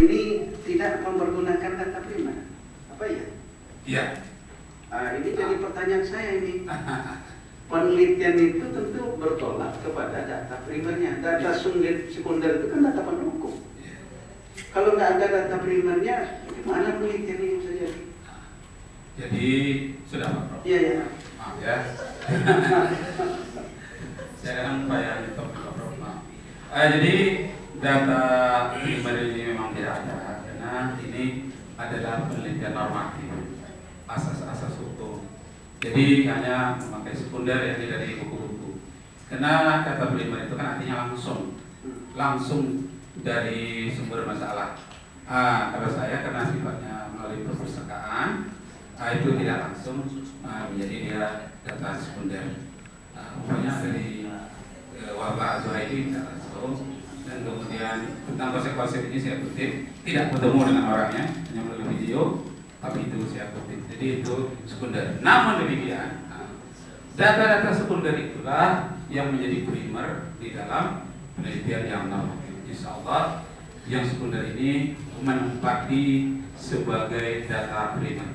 ini tidak mempergunakan data primer, apa ya? Iya. Ini jadi pertanyaan saya ini. Penelitian itu tentu bertolak kepada data primernya. Data sekunder itu kan data pendukung. Kalau nggak ada data primernya, gimana penelitian ini bisa jadi? Jadi sudah Pak Prof. Iya ya. Maaf ya. Saya akan upaya untuk Pak Prof. Maaf. Jadi data primer ini memang tidak ada karena ini adalah penelitian normatif, asas-asas hukum. Jadi hanya memakai sekunder yang dari buku-buku. Karena data primer itu kan artinya langsung dari sumber masalah. Kalau saya karena sifatnya melalui perpustakaan, itu tidak langsung menjadi dia data sekunder. Umpamanya dari wabah Zuhaili tidak langsung, dan kemudian tentang konsep-konsep ini saya kutip, tidak bertemu dengan orangnya, hanya melalui video, tapi itu saya kutip. Jadi itu sekunder. Namun demikian, data-data sekunder itulah yang menjadi primer di dalam penelitian yang normatif. Insya Allah yang sekunder ini menempati sebagai data primer.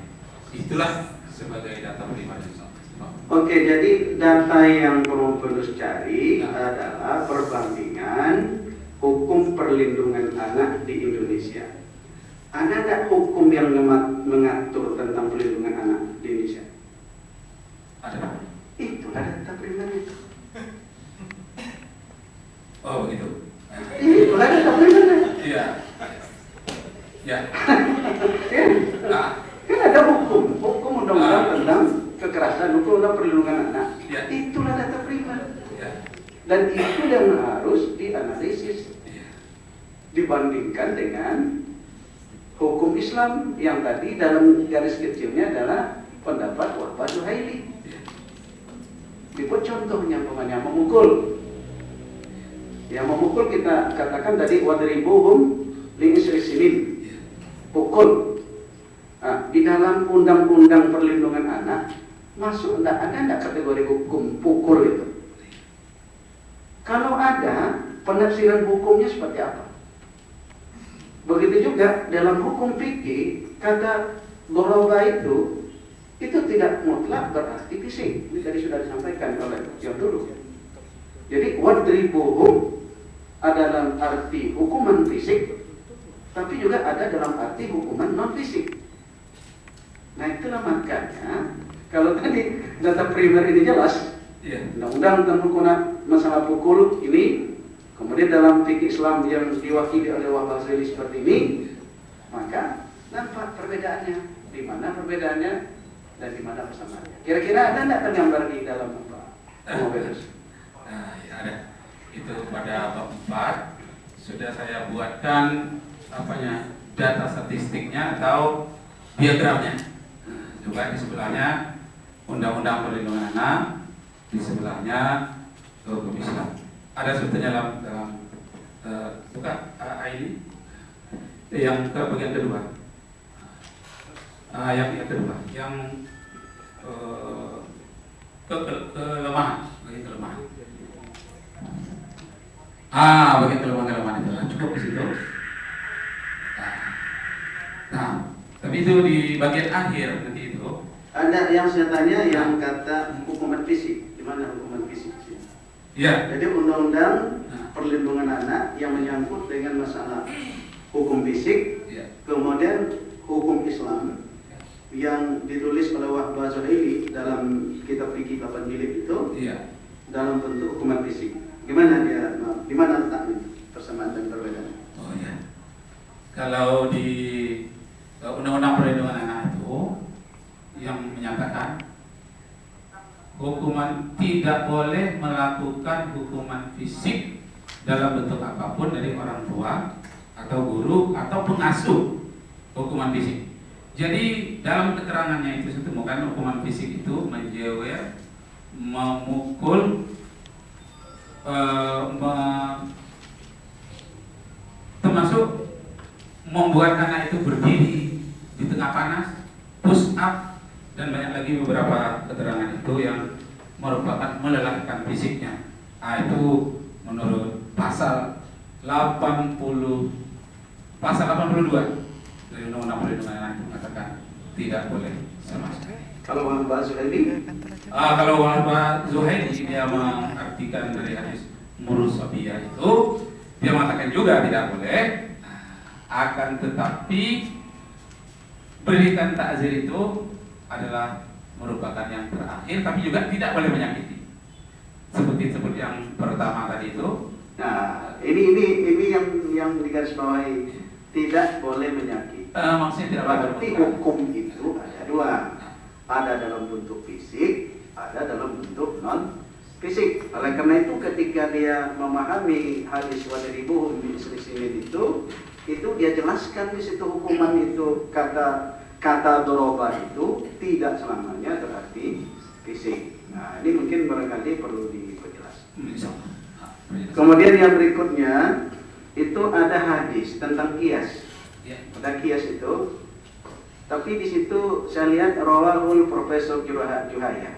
Itulah sebagai data primer. Oke, jadi data yang perlu cari adalah perbandingan hukum perlindungan anak di Indonesia. Ada nggak hukum yang mengatur tentang perlindungan anak di Indonesia? Ada. Itulah data primer itu. Oh begitu. Itulah data primer. Iya. Ya. Kan ada hukum undang-undang tentang kekerasan, hukum undang perlindungan anak. Ya. Itulah data primer. Ya. Dan itu yang harus dianalisis, dibandingkan dengan hukum Islam yang tadi dalam garis kecilnya adalah pendapat Wahbah Zuhaili. Dibuat contohnya umpamanya memukul. Yang memukul kita katakan tadi wadribuhum li'isrisinin. Pukul. Di dalam undang-undang perlindungan anak masuk ada enggak kategori hukum pukul itu? Kalau ada, penafsiran hukumnya seperti apa? Begitu juga dalam hukum fikih, kata doroba itu tidak mutlak berarti fisik. Ini tadi sudah disampaikan oleh yang dulu. Jadi wadribuhum ada dalam arti hukuman fisik, tapi juga ada dalam arti hukuman non fisik. Nah itulah makanya kalau tadi data primer ini jelas, undang-undang tentang hukum masalah pukul ini, kemudian dalam fikih Islam yang diwakili oleh Wahbah Zuhaili seperti ini, maka nampak perbedaannya, di mana perbedaannya dan di mana persamaannya. Kira-kira ada tidak tergambar di dalam apa? Ya ada. Itu pada bab 4 sudah saya buatkan data statistiknya atau diagramnya. Juga di sebelahnya Undang-Undang Perlindungan Anak, di sebelahnya hukum Islam. Ada sebetulnya dalam ini yang ke bagian kedua. Yang kedua, yang kelemahan, bagian kelemahan. Bagian kelemahan itu cukup di situ. Tapi itu di bagian akhir nanti itu. Ada yang saya tanya yang kata hukuman fisik, di mana hukuman fisik? Iya. Jadi undang-undang perlindungan anak yang menyangkut dengan masalah hukum fisik, kemudian hukum Islam yang ditulis oleh Wahbah Zuhaili dalam kitab fikih 8 jilid itu, dalam bentuk hukuman fisik. Gimana dia? Di mana letaknya persamaan dan perbedaan? Oh ya. Kalau di Undang-Undang Perlindungan Anak itu yang menyatakan hukuman tidak boleh melakukan hukuman fisik dalam bentuk apapun dari orang tua atau guru atau pengasuh hukuman fisik. Jadi dalam keterangannya itu ditemukan hukuman fisik itu menjewer, memukul, termasuk membuat anak itu berdiri di tengah panas, push up, dan banyak lagi beberapa keterangan itu yang merupakan melelahkan fisiknya. Itu menurut pasal 84 pasal 82 dari Undang-Undang Perlindungan Anak mengatakan tidak boleh sama sekali. Kalau Mbak Zuhaili, Kalau Mbak Zuhaili dia mengartikan dari hadis murusabiyah itu, dia mengatakan juga tidak boleh. Akan tetapi berikan takzir itu adalah merupakan yang terakhir, tapi juga tidak boleh menyakiti. Seperti yang pertama tadi itu. nah ini yang digarisbawahi, tidak boleh menyakiti. Maksudnya tidak boleh Berarti hukum itu ada dua, ada dalam bentuk fisik, ada dalam bentuk non fisik. Oleh karena itu ketika dia memahami hadis wadribuhum bisinin itu dia jelaskan di situ hukuman itu, kata doroba itu tidak selamanya berarti fisik. Nah ini mungkin barangkali perlu diperjelas. Kemudian yang berikutnya itu ada hadis tentang kias. Ada kias itu, tapi di situ saya lihat rawahul Profesor Juhaya.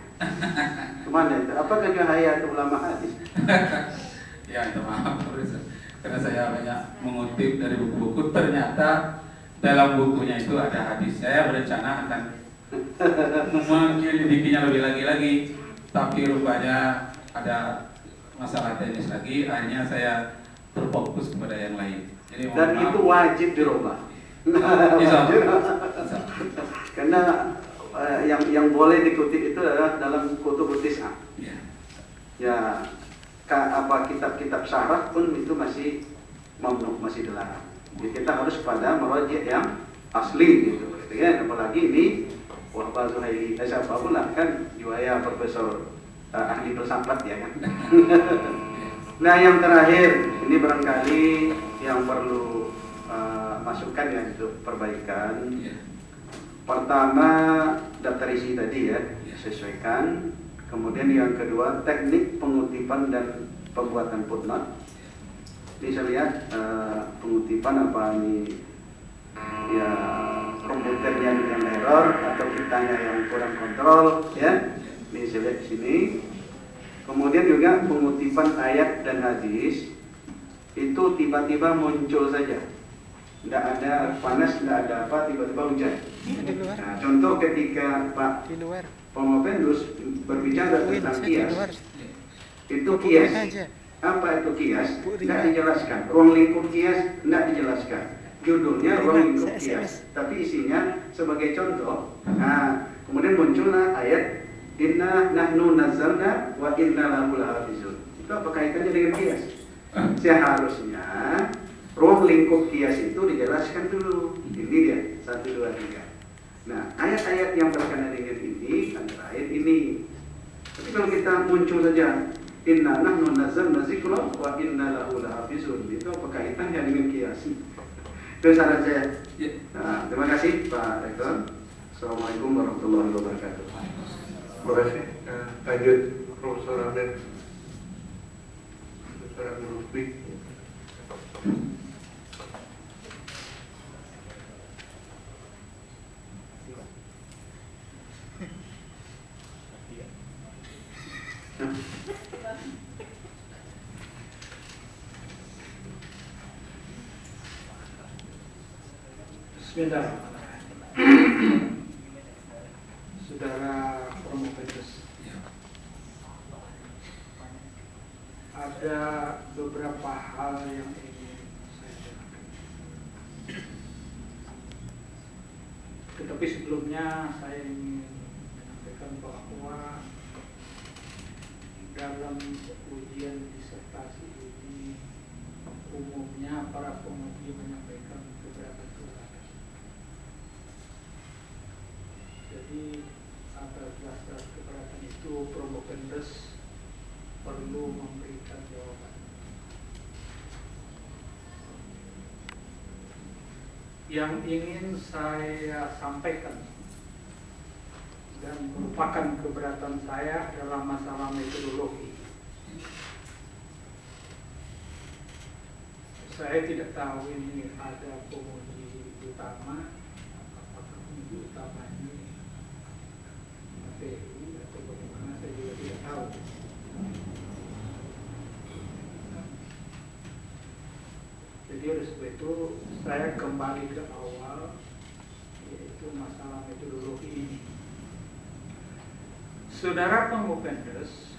Kemana itu? Apakah Juhaya itu ulama hadis? Ya, itu maaf Profesor. Karena saya banyak mengutip dari buku-buku, ternyata dalam bukunya itu ada hadis. Saya berencana akan menyelidikinya lebih lagi, tapi rupanya ada masalah teknis lagi, akhirnya saya terfokus kepada yang lain. Jadi, dan itu wajib dirubah. Karena yang boleh dikutip itu adalah dalam kutub tis'ah. Ya, kitab-kitab syarah pun itu masih mamnu, masih dilarang. Jadi kita harus pada meraji' yang asli gitu ya. Apalagi ini Wahbah Zuhaili, siapa pula kan Juhaya Profesor ahli filsafat ya kan. Nah yang terakhir ini barangkali yang perlu masukan ya untuk perbaikan. Pertama daftar isi tadi ya sesuaikan. Kemudian yang kedua teknik pengutipan dan pembuatan footnote. Ini saya lihat pengutipan apa ini ya komputernya dengan error atau kitanya yang kurang kontrol ya. Ini saya lihat di sini. Kemudian juga pengutipan ayat dan hadis itu tiba-tiba muncul saja. Tidak ada panas, tidak ada apa, tiba-tiba hujan. Nah, contoh ketika Pak Pomopendus berbicara tentang kias, itu kias. Apa itu kias? Tidak dijelaskan. Ruang lingkup kias tidak dijelaskan. Judulnya ruang lingkup kias, tapi isinya sebagai contoh. Nah, kemudian muncullah ayat Inna nahnu nazzalna wa inna lahu lahafizun. Itu apa kaitannya dengan kias? Seharusnya ruang lingkup kias itu dijelaskan dulu. Ini dia 1, 2, 3. Nah, ayat-ayat yang berkenaan dengan ini antara ayat ini. Tapi kalau kita muncul saja Inna nahnu nazzalna dzikra wa inna lahu lahafizun, itu apa kaitannya dengan kias? Itu saran saya. Nah, terima kasih Pak Rektor. Assalamualaikum warahmatullahi wabarakatuh. Terima kasih. Lanjut Profesor Ahmed. Profesor Ahmed Lutfi. Bismillahirrahmanirrahim. Saudara Pomopendus, ada beberapa hal yang ingin saya jelaskan. Tetapi sebelumnya saya ingin menyampaikan bahwa dalam ujian disertasi ini umumnya para penguji menyampaikan keberatan keberatan. Jadi atas dasar keberatan itu Pomopendus perlu memberikan jawaban. Yang ingin saya sampaikan dan merupakan keberatan saya adalah masalah metodologi. Saya tidak tahu ini ada penguji utama, apakah penguji utama ini materi atau bagaimana, saya juga tidak tahu. Jadi oleh sebab itu saya kembali ke awal, yaitu masalah metodologi ini. Saudara Pengopendes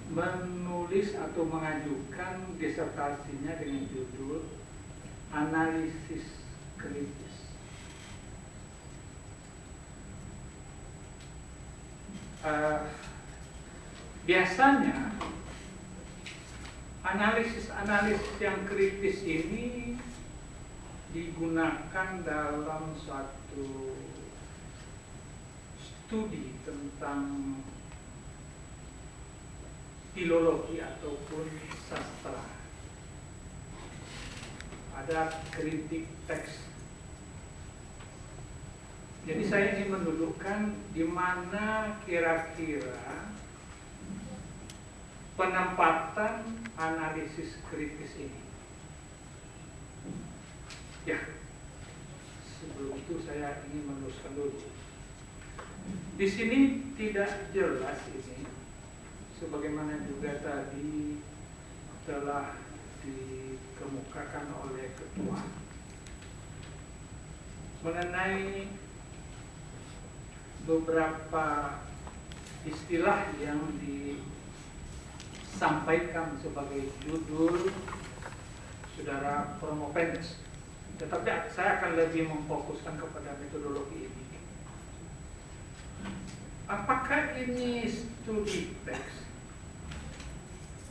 menulis atau mengajukan disertasinya dengan judul Analisis Kritis. Biasanya analisis yang kritis ini digunakan dalam suatu studi tentang filologi ataupun sastra. Ada kritik teks. Jadi saya ingin mendudukkan di mana kira-kira penempatan analisis kritis ini. Ya, sebelum itu saya ingin meneruskan dulu. Di sini tidak jelas ini, sebagaimana juga tadi telah dikemukakan oleh ketua, mengenai beberapa istilah yang disampaikan sebagai judul saudara Promopendes. Tetapi saya akan lebih memfokuskan kepada metodologi ini. Apakah ini studi teks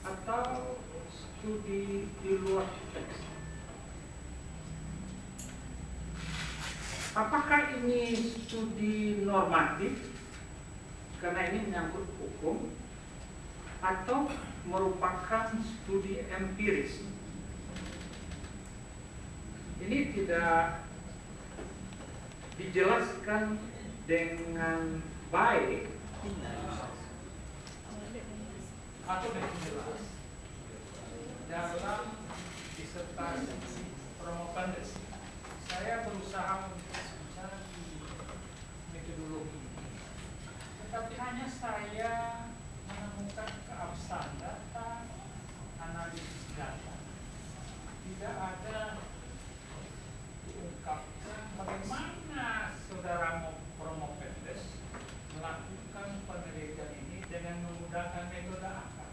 atau studi di luar teks? Apakah ini studi normatif karena ini menyangkut hukum, atau merupakan studi empiris? Ini tidak dijelaskan dengan baik atau dengan jelas dalam disertasi Promopendes. Saya berusaha untuk mencari metodologi, tetapi hanya saya menemukan keabsahan data, analisis data. Tidak ada diungkapkan bagaimana saudara Promopendes melakukan penelitian ini dengan menggunakan metode apa.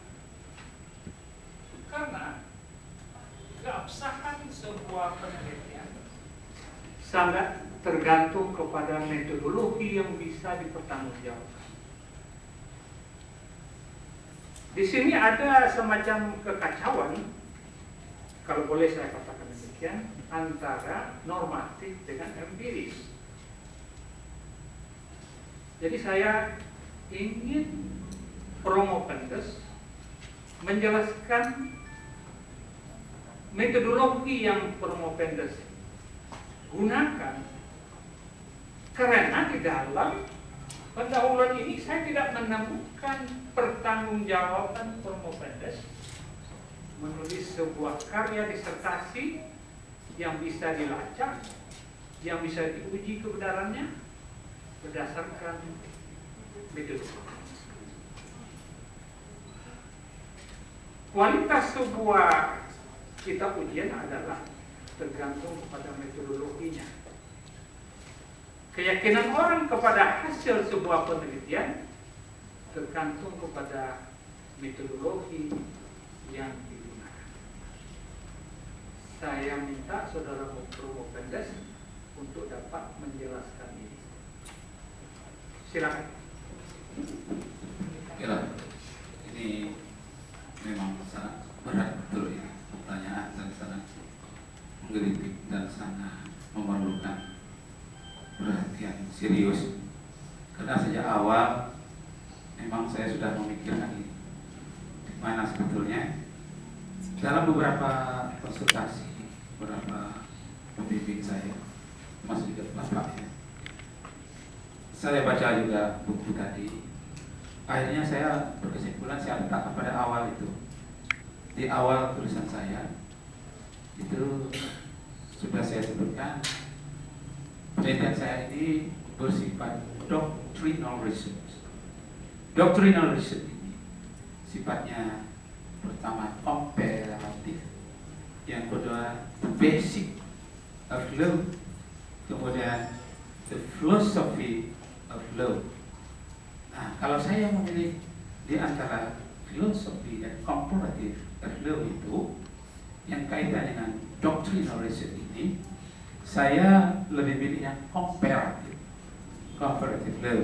Karena keabsahan sebuah penelitian sangat tergantung kepada metodologi yang bisa dipertanggungjawabkan. Di sini ada semacam kekacauan, kalau boleh saya katakan demikian, antara normatif dengan empiris. Jadi saya ingin Promopendes menjelaskan metodologi yang Promopendes gunakan, karena di dalam pendahuluan ini saya tidak menemukan pertanggungjawaban Promopendes menulis sebuah karya disertasi yang bisa dilacak, yang bisa diuji kebenarannya berdasarkan metode. Kualitas sebuah kitab ujian adalah tergantung kepada metodologinya. Keyakinan orang kepada hasil sebuah penelitian tergantung kepada metodologi yang digunakan. Saya minta saudara Promopendes untuk dapat menjelaskan ini. Silakan. Kira ini memang sangat berat betul ini pertanyaan, dan sangat menggelitik dan sangat memerlukan perhatian serius, karena sejak awal memang saya sudah memikirkan ini, di mana sebetulnya dalam beberapa konsultasi beberapa pembimbing saya, termasuk juga bapaknya, saya baca juga buku tadi. Akhirnya saya berkesimpulan, saya letakkan pada awal itu. Di awal tulisan saya itu sudah saya sebutkan, penelitian saya ini bersifat doctrinal research. Doctrinal research ini sifatnya pertama komparatif, yang kedua the basic of law, kemudian the philosophy of law. Nah, kalau saya memilih di antara filosofi dan comparative of law itu yang kaitan dengan doctrinal research ini, saya lebih pilih yang comparative law.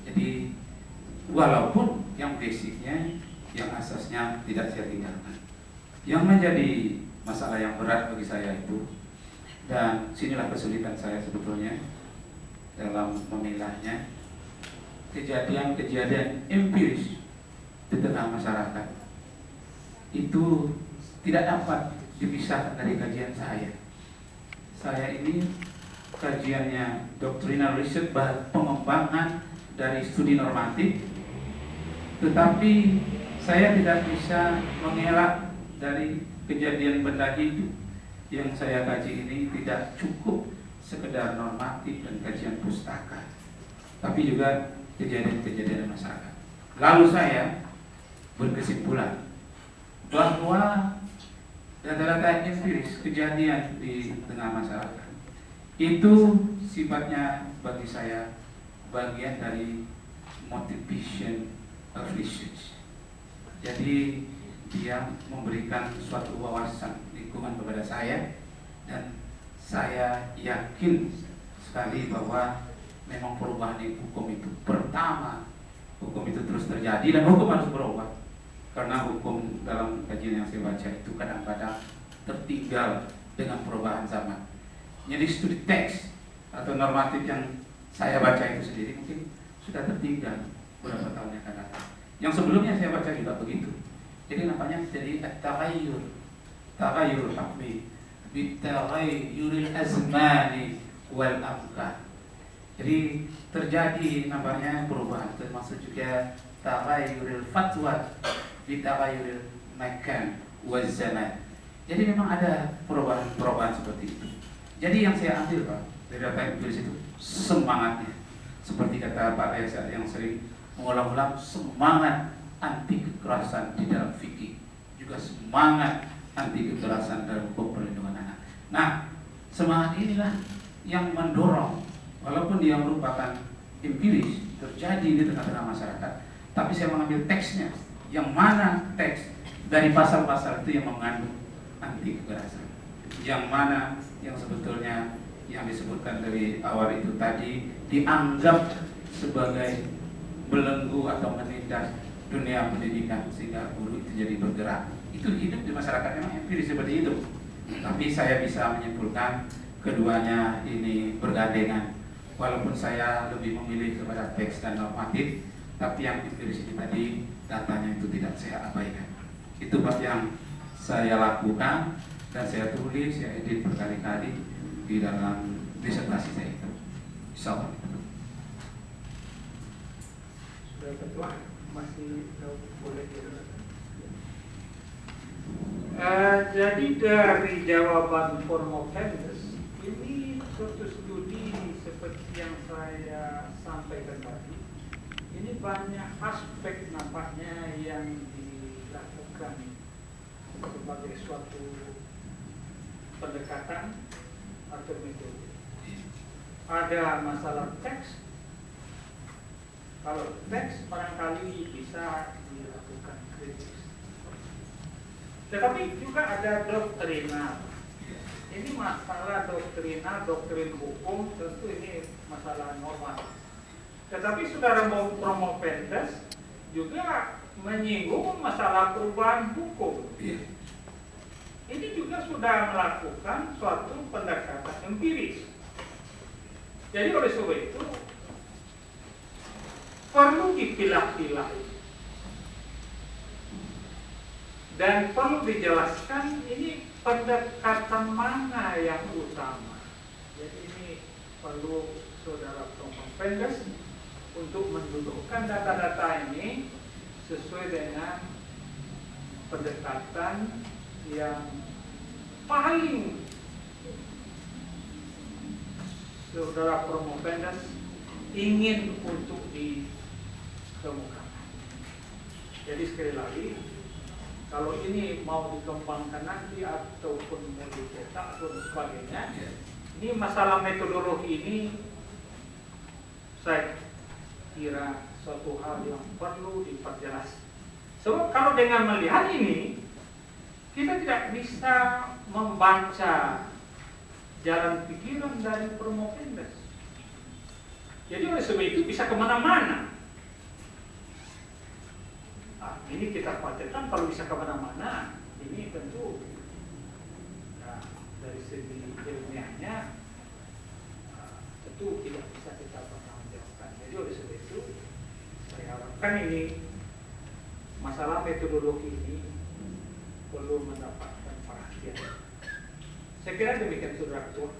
Jadi walaupun yang basicnya, yang asasnya tidak saya tinggalkan. Yang menjadi masalah yang berat bagi saya itu, dan sinilah kesulitan saya sebetulnya dalam memilahnya, kejadian-kejadian empiris di tengah masyarakat itu tidak dapat dipisahkan dari kajian saya. Saya ini kajiannya doctrinal research, pengembangan dari studi normatif, tetapi saya tidak bisa mengelak dari kejadian benda hidup yang saya kaji ini tidak cukup sekedar normatif dan kajian pustaka, tapi juga kejadian-kejadian masyarakat. Lalu saya berkesimpulan bahwa data-data empiris kejadian di tengah masyarakat itu sifatnya bagi saya bagian dari motivation of research. Jadi dia memberikan suatu wawasan lingkungan kepada saya, dan saya yakin sekali bahwa memang perubahan di hukum itu, pertama hukum itu terus terjadi dan hukum harus berubah, karena hukum dalam kajian yang saya baca itu kadang-kadang tertinggal dengan perubahan zaman. Jadi studi teks atau normatif yang saya baca itu sendiri mungkin sudah tertinggal beberapa tahun yang akan datang. Yang sebelumnya saya baca juga begitu. Jadi namanya jadi tagayyur hukmi bitaghayyuril azmani wal amkan. Jadi terjadi namanya perubahan, termasuk juga tagayyuril fatwa bitaghayyuril makan wal zaman. Jadi memang ada perubahan seperti itu. Jadi yang saya ambil Pak dari data empiris itu semangatnya, seperti kata Pak Reza yang sering mengulang-ulang, semangat anti kekerasan di dalam fikih, juga semangat anti kekerasan dalam hukum perlindungan anak. Nah, semangat inilah yang mendorong, walaupun dia merupakan empiris terjadi di tengah-tengah masyarakat, tapi saya mengambil teksnya, yang mana teks dari pasal-pasal itu yang mengandung anti kekerasan, yang mana yang sebetulnya yang disebutkan dari awal itu tadi dianggap sebagai belenggu atau menindas dunia pendidikan sehingga guru itu jadi bergerak. Itu hidup di masyarakat memang empiris seperti itu. Tapi saya bisa menyimpulkan keduanya ini bergandengan. Walaupun saya lebih memilih kepada teks dan normatif, tapi yang empiris ini tadi datanya itu tidak saya abaikan. Itu Pak yang saya lakukan dan saya tulis, saya edit berkali-kali di dalam disertasi saya itu. Insyaallah. Sudah ketua masih boleh jadi dari jawaban Formovendes ini suatu studi seperti yang saya sampaikan tadi, ini banyak aspek nampaknya yang dilakukan sebagai suatu pendekatan atau metode. Ada masalah teks. Kalau teks barangkali bisa dilakukan kritis. Tetapi juga ada doktrinal. Ini masalah doktrinal, doktrin hukum, tentu ini masalah normal. Tetapi saudara Formovendes juga menyinggung masalah perubahan hukum. Ini juga sudah melakukan suatu pendekatan empiris. Jadi oleh sebab itu perlu dipilah-pilah dan perlu dijelaskan ini pendekatan mana yang utama. Jadi ini perlu saudara Formovendes untuk mendudukkan data-data ini sesuai dengan pendekatan yang paling saudara Formovendes ingin untuk ditemukan. Jadi sekali lagi kalau ini mau dikembangkan nanti ataupun mau dicetak atau sebagainya, ini masalah metodologi ini saya kira suatu hal yang perlu diperjelas. Sebab kalau dengan melihat ini, kita tidak bisa membaca jalan pikiran dari Promopendes. Jadi oleh sebab itu bisa kemana-mana. Nah, ini kita khawatirkan kalau bisa kemana-mana, ini tentu dari segi ilmiahnya tentu tidak bisa kita pertanggungjawabkan. Jadi oleh sebab itu saya harapkan ini masalah metodologi ini perlu mendapatkan perhatian. Saya kira demikian Saudara Ketua.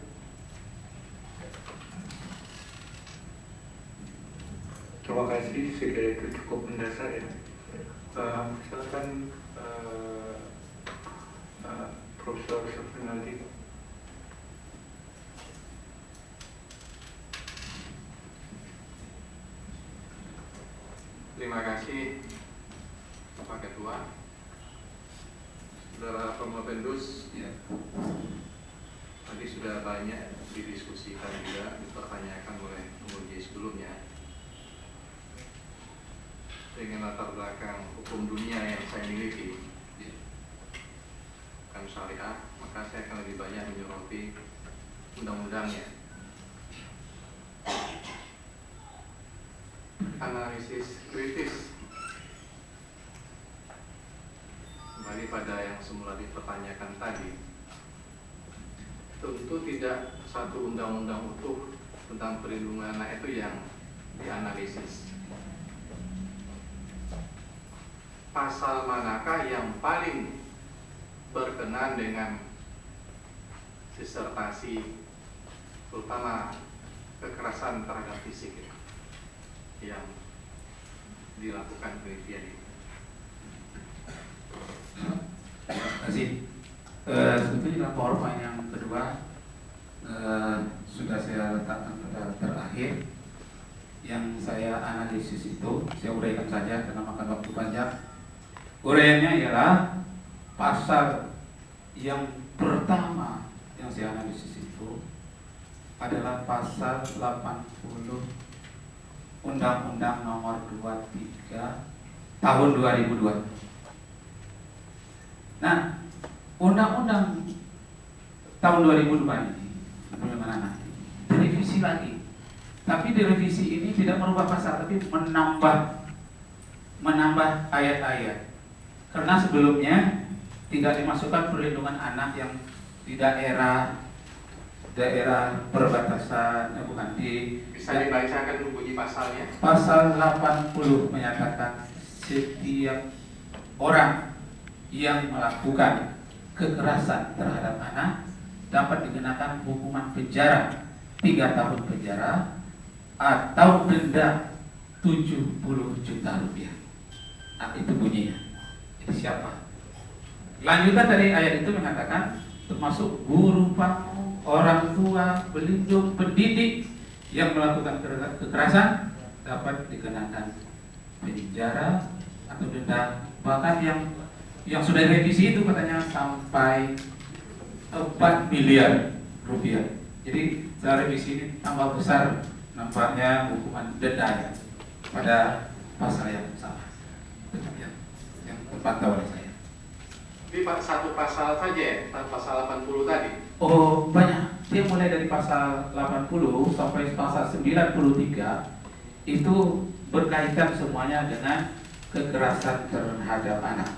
Terima kasih, saya kira itu cukup mendasar ya. Silakan Profesor Safrinaldi. Terima kasih Pak Ketua. Saudara Promopendes, ya, tadi sudah banyak didiskusikan juga, dipertanyakan oleh penguji sebelumnya. Dengan latar belakang hukum dunia yang saya miliki, bukan syariah, maka saya akan lebih banyak menyoroti undang-undangnya. Analisis kritis kembali pada yang semula dipertanyakan tadi, tentu tidak satu undang-undang utuh tentang perlindungan anak itu yang dianalisis. Pasal manakah yang paling berkenan dengan disertasi, terutama kekerasan terhadap fisik yang dilakukan penelitian ini? Terima kasih. Sebetulnya poin yang kedua sudah saya letakkan pada terakhir. Yang saya analisis itu, saya uraikan saja karena makan waktu panjang. Uraiannya ialah pasal yang pertama yang saya analisis itu adalah pasal 80 Undang-Undang Nomor 23 Tahun 2002. Nah, Undang-Undang tahun 2002 ini bagaimana nanti direvisi lagi. Tapi direvisi ini tidak merubah pasal, tapi menambah ayat-ayat. Karena sebelumnya tidak dimasukkan perlindungan anak yang di daerah perbatasan, bukan di. Bisa dibacakan bunyi pasalnya? Pasal 80 menyatakan setiap orang yang melakukan kekerasan terhadap anak dapat dikenakan hukuman penjara 3 tahun penjara atau denda 70 juta rupiah. Nah, itu bunyinya. Jadi siapa? Lanjutan dari ayat itu mengatakan termasuk guru panggung, orang tua, pelindung, pendidik yang melakukan kekerasan dapat dikenakan penjara atau denda, bahkan yang sudah direvisi itu katanya sampai 4 miliar rupiah. Jadi setelah revisi ini tambah besar nampaknya hukuman denda ya, pada pasal yang sama yang terpantau oleh saya. Jadi satu pasal saja ya, pasal 80 tadi? Oh banyak, dia mulai dari pasal 80 sampai pasal 93 itu berkaitan semuanya dengan kekerasan terhadap anak.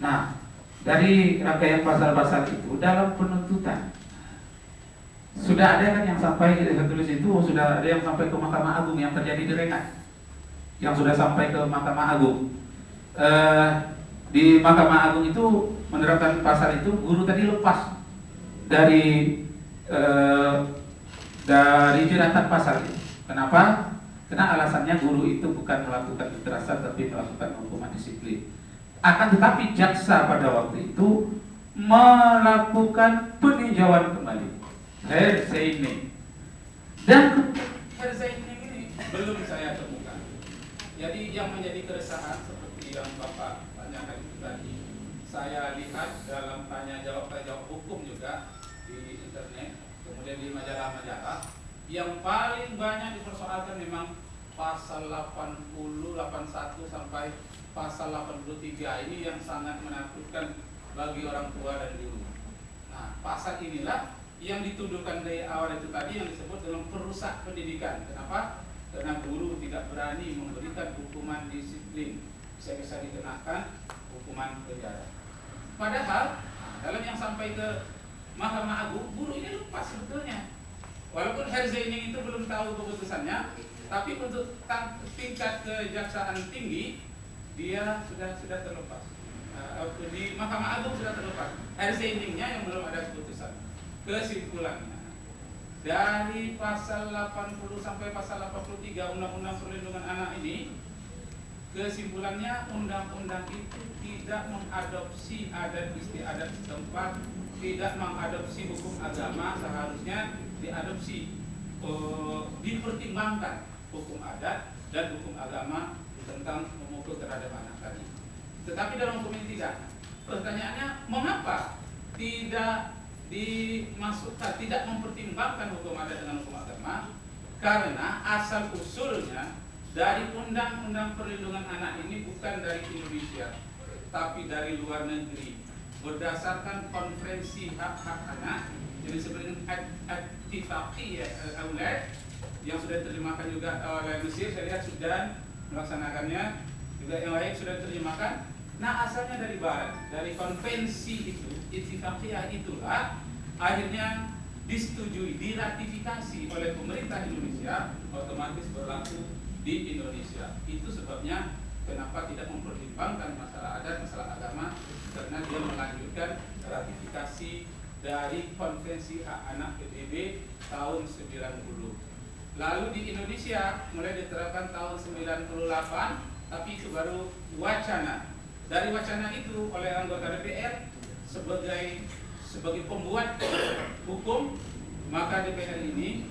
Nah, dari rangkaian pasal-pasal itu dalam penuntutan sudah ada kan yang sampai, saya tulis itu sudah ada yang sampai ke Mahkamah Agung yang terjadi di Rengat, yang sudah sampai ke Mahkamah Agung. Di Mahkamah Agung itu menerapkan pasal itu, guru tadi lepas dari jeratan pasal itu. Kenapa? Karena alasannya guru itu bukan melakukan kekerasan tapi melakukan hukuman disiplin. Akan tetapi jaksa pada waktu itu melakukan peninjauan kembali. Herzeine. Dan Herzeine ini belum saya temukan. Jadi yang menjadi keresahan seperti yang Bapak tanyakan itu tadi, saya lihat dalam tanya jawab hukum juga di internet, kemudian di majalah-majalah, yang paling banyak dipersoalkan memang pasal 80, 81 sampai pasal 83 ini yang sangat menakutkan bagi orang tua dan guru. Nah, pasal inilah yang dituduhkan dari awal itu tadi yang disebut dengan perusak pendidikan. Kenapa? Karena guru tidak berani memberikan hukuman disiplin, bisa dikenakan hukuman penjara. Padahal dalam yang sampai ke Mahkamah Agung, guru ini lupa sebetulnya. Walaupun Herzeining itu belum tahu keputusannya, tapi untuk tingkat kejaksaan tinggi dia sudah terlepas. Di Mahkamah Agung sudah terlepas. Herzeiningnya yang belum ada keputusan. Kesimpulannya, dari pasal 80 sampai pasal 83 Undang-Undang Perlindungan Anak ini, kesimpulannya undang-undang itu tidak mengadopsi adat istiadat setempat, tidak mengadopsi hukum agama. Seharusnya diadopsi, dipertimbangkan hukum adat dan hukum agama tentang memukul terhadap anak tadi. Tetapi dalam hukum ini tidak. Pertanyaannya, mengapa tidak dimasukkan, tidak mempertimbangkan hukum adat dengan hukum agama? Karena asal usulnya dari Undang-Undang Perlindungan Anak ini bukan dari Indonesia, tapi dari luar negeri, berdasarkan konferensi hak-hak anak yang disebut dengan Attifaqiyah Aulad yang sudah diterjemahkan juga oleh Mesir. Saya lihat Sudan melaksanakannya, juga yang lain sudah diterjemahkan. Nah, asalnya dari barat, dari konvensi itu, Ittifaqiyah itulah akhirnya disetujui, diratifikasi oleh pemerintah Indonesia, otomatis berlaku di Indonesia. Itu sebabnya kenapa tidak mempertimbangkan masalah adat, masalah agama, karena dia melanjutkan ratifikasi dari Konvensi Hak Anak PBB tahun 90. Lalu di Indonesia mulai diterapkan tahun 98, tapi itu baru wacana. Dari wacana itu oleh anggota DPR sebagai pembuat hukum, maka DPR ini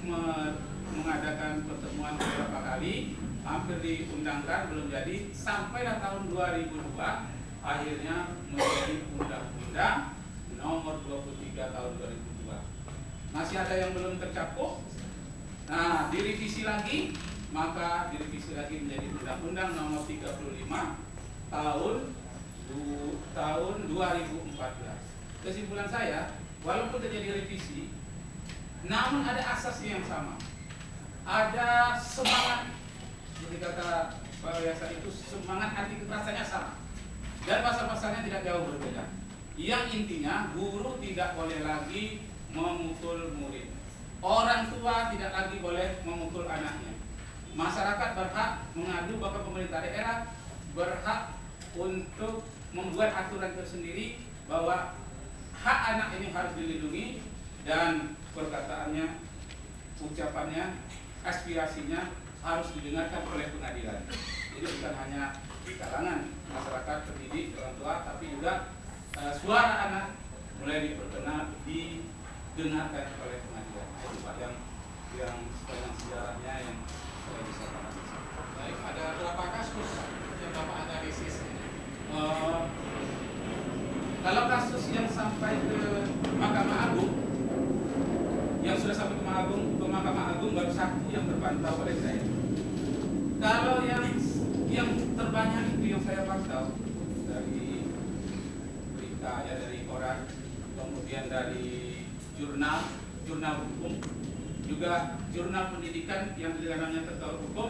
mengadakan pertemuan beberapa kali, hampir diundangkan, belum jadi, sampailah tahun 2002 akhirnya menjadi Undang-Undang Nomor 23 tahun 2002. Masih ada yang belum tercakup. Nah, direvisi lagi, maka direvisi lagi menjadi Undang-Undang Nomor 35 tahun 2014. Kesimpulan saya, walaupun terjadi revisi, namun ada asasnya yang sama. Ada semangat, jadi kata Pak Yasa itu semangat anti kekerasannya sama. Dan pasal-pasalnya tidak jauh berbeda. Yang intinya guru tidak boleh lagi memukul murid. Orang tua tidak lagi boleh memukul anaknya. Masyarakat berhak mengadu, bahkan pemerintah daerah berhak untuk membuat aturan tersendiri bahwa hak anak ini harus dilindungi dan perkataannya, ucapannya, aspirasinya harus didengarkan oleh pengadilan. Jadi bukan hanya di kalangan masyarakat, pendidik, orang tua, tapi juga suara anak mulai didengarkan oleh pengadilan. Itu Pak yang sepanjang sejarahnya yang saya bisa pahami. Baik, ada berapa kasus yang Bapak analisis ini? Kalau kasus yang sampai ke Mahkamah Agung, yang sudah sampai ke Mahkamah Agung baru satu yang terpantau oleh saya. Kalau yang terbanyak itu yang saya pantau dari berita, ya, dari koran, kemudian dari jurnal hukum, juga jurnal pendidikan yang di dalamnya terkait hukum,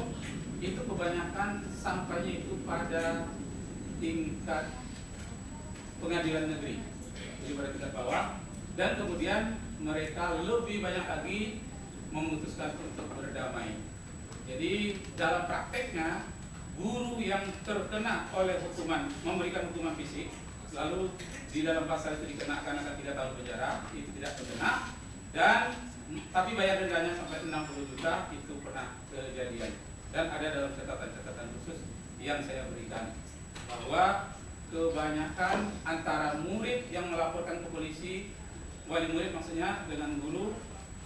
itu kebanyakan sampainya itu pada tingkat pengadilan negeri, jadi pada tingkat bawah, dan kemudian mereka lebih banyak lagi memutuskan untuk berdamai. Jadi dalam prakteknya, guru yang terkena oleh hukuman, memberikan hukuman fisik, lalu di dalam pasal itu dikenakan akan 3 tahun penjara, itu tidak terkena, dan tapi bayar dendanya sampai 60 juta, itu pernah kejadian. Dan ada dalam catatan-catatan khusus yang saya berikan, bahwa kebanyakan antara murid yang melaporkan ke polisi, wali murid maksudnya, dengan guru,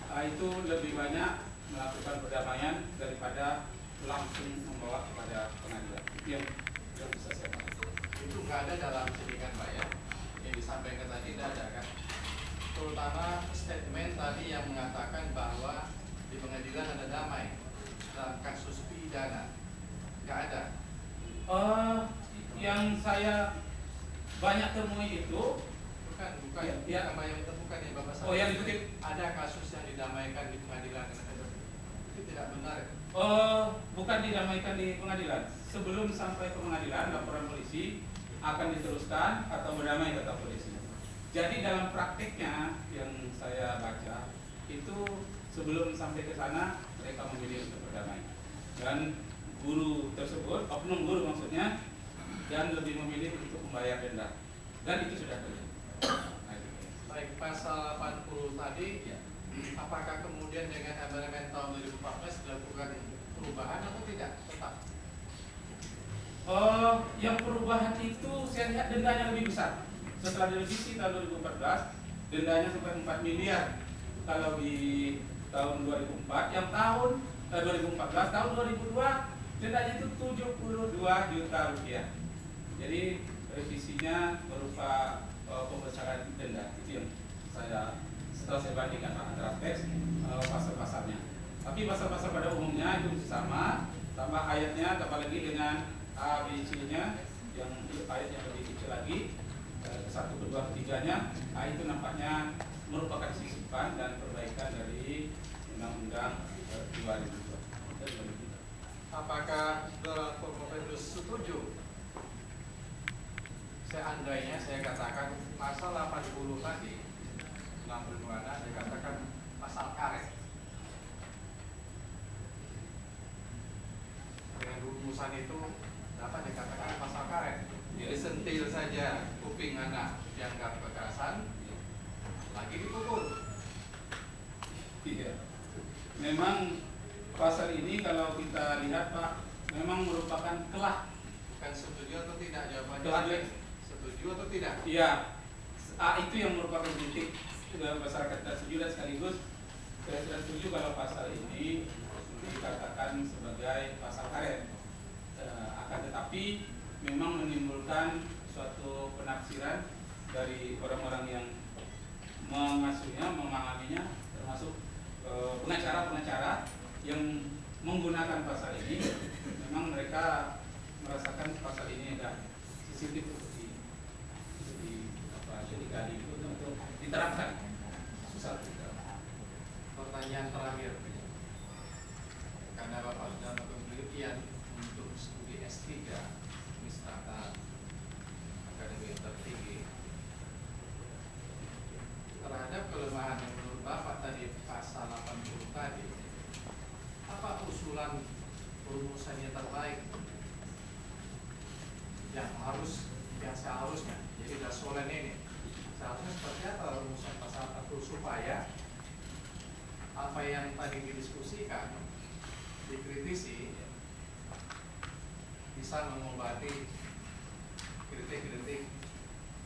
itu lebih banyak melakukan perdamaian daripada langsung membawa kepada pengadilan. Itu yang bisa saya pahami. Itu nggak ada dalam sindikan Pak ya? yang disampaikan tadi tidak ada kan? Terutama statement tadi yang mengatakan bahwa di pengadilan ada damai dalam kasus pidana, nggak ada. Yang saya banyak temui itu Bukan Ya. nama yang bukan yang Bapak Oh, yang sampaikan. dikutip. Ada kasus yang didamaikan di pengadilan, itu tidak benar. Bukan didamaikan di pengadilan. Sebelum sampai ke pengadilan, laporan polisi akan diteruskan atau berdamai kata polisi. Jadi dalam prakteknya yang saya baca itu sebelum sampai ke sana mereka memilih untuk berdamai. Dan guru tersebut, oknum guru maksudnya, dan lebih memilih untuk membayar denda. Dan itu sudah terjadi. Nah, itu. Baik, pasal 80 tadi, Ya. apakah kemudian dengan amandemen tahun 2014 dilakukan perubahan atau tidak? Tetap. Yang perubahan itu saya lihat dendanya lebih besar. Setelah direvisi tahun 2014, dendanya sampai 4 miliar. Kalau di tahun 2004, yang tahun 2014, tahun 2002 dendanya itu 72 juta rupiah. Jadi revisinya berupa pembesaran denda. Itu yang setelah saya bandingkan antara teks pasal-pasalnya. Tapi pasal-pasal pada umumnya itu sama, tambah ayatnya, tambah lagi dengan A, B, C-nya, yang ayat yang lebih kecil lagi, 1, 2, 3-nya, itu nampaknya merupakan sisipan dan perbaikan dari Undang-Undang 2002. Apakah Bapak setuju? Seandainya saya katakan pasal 80 tadi, 62 dikatakan pasal karet. Dengan rumusan itu dapat dikatakan pasal karet. Jadi sentil saja kuping anak dianggap kekerasan, lagi dipukul. Iya. Memang pasal ini kalau kita lihat Pak, memang merupakan kelah. Bukan setuju atau tidak jawabannya? Kelah. Setuju atau tidak? Iya. Itu yang merupakan titik masyarakat tidak setuju, dan sekaligus saya tidak setuju kalau pasal ini dikatakan sebagai pasal karet. Akan tetapi memang menimbulkan suatu penafsiran dari orang-orang yang mengasuhnya, memahaminya, termasuk pengacara-pengacara yang menggunakan pasal ini. Memang mereka merasakan pasal ini ada sensitif untuk digali itu untuk diterapkan. Susah diterapkan. Pertanyaan terakhir, karena Bapak sudah melakukan penelitian untuk studi S3 Administrata Akademi Tertinggi, terhadap kelemahan yang menurut Bapak tadi pasal 80 tadi, apa usulan perumusannya terbaik yang seharusnya, jadi dasolen ini seharusnya seperti apa rumusan pasal 40 supaya apa yang tadi didiskusikan, dikritisi, bisa mengobati kritik-kritik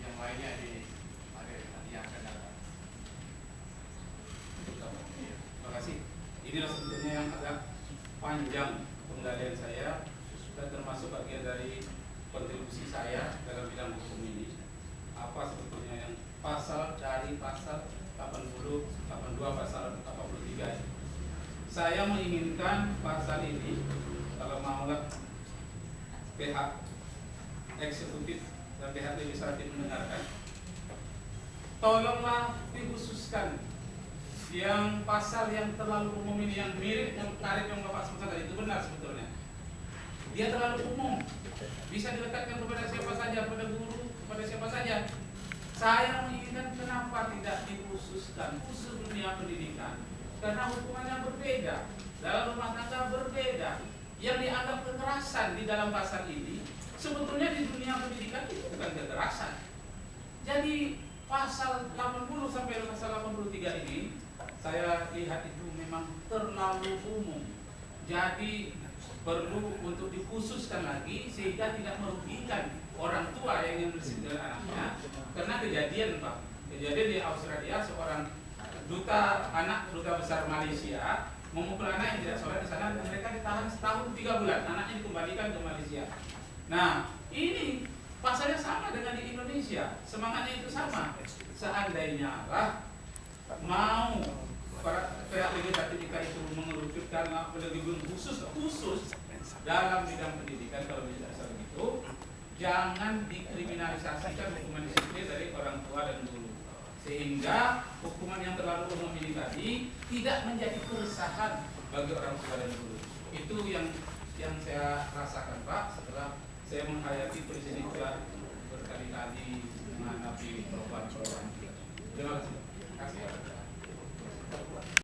yang lainnya di hari yang akan datang. Terima kasih. Inilah sebetulnya yang agak panjang penggalian saya, dan termasuk bagian dari kontribusi saya dalam bidang hukum ini. Apa sebetulnya yang pasal dari pasal 80, 82, pasal 83. Saya menginginkan pasal ini, kalau maulah pihak eksekutif dan pihak legislatif mendengarkan, tolonglah dikhususkan yang pasal yang terlalu umum ini, yang mirip yang karet yang Bapak sebutkan tadi, itu benar sebetulnya. Dia terlalu umum, bisa dilekatkan kepada siapa saja, pada guru, kepada siapa saja. Saya menginginkan kenapa tidak dikhususkan khusus dunia pendidikan, karena hukumannya berbeda, dalam rumah tangga berbeda. Yang dianggap kekerasan di dalam pasal ini sebetulnya di dunia pendidikan itu bukan kekerasan. Jadi pasal 80 sampai pasal 83 ini saya lihat itu memang terlalu umum. Jadi perlu untuk dikhususkan lagi sehingga tidak merugikan orang tua yang ingin bersedih anaknya. Karena kejadian Pak, kejadian di Australia, seorang duta besar Malaysia memukul anak yang tidak sholat di sana, dan mereka ditahan setahun 3 bulan, anaknya dikembalikan ke Malaysia. Nah, ini Pasalnya sama dengan di Indonesia, semangatnya itu sama. Seandainya lah mau para pihak legislatif itu mengerucutkan pendidikan khusus dalam bidang pendidikan, kalau bisa begitu, jangan dikriminalisasikan hukuman disiplin dari orang tua dan guru, sehingga hukuman yang terlalu umum ini tadi tidak menjadi keresahan bagi orang tua dan guru. Itu yang saya rasakan, Pak, setelah saya menghayati presiden berkali-kali menghadapi perubahan-perubahan. Terima kasih.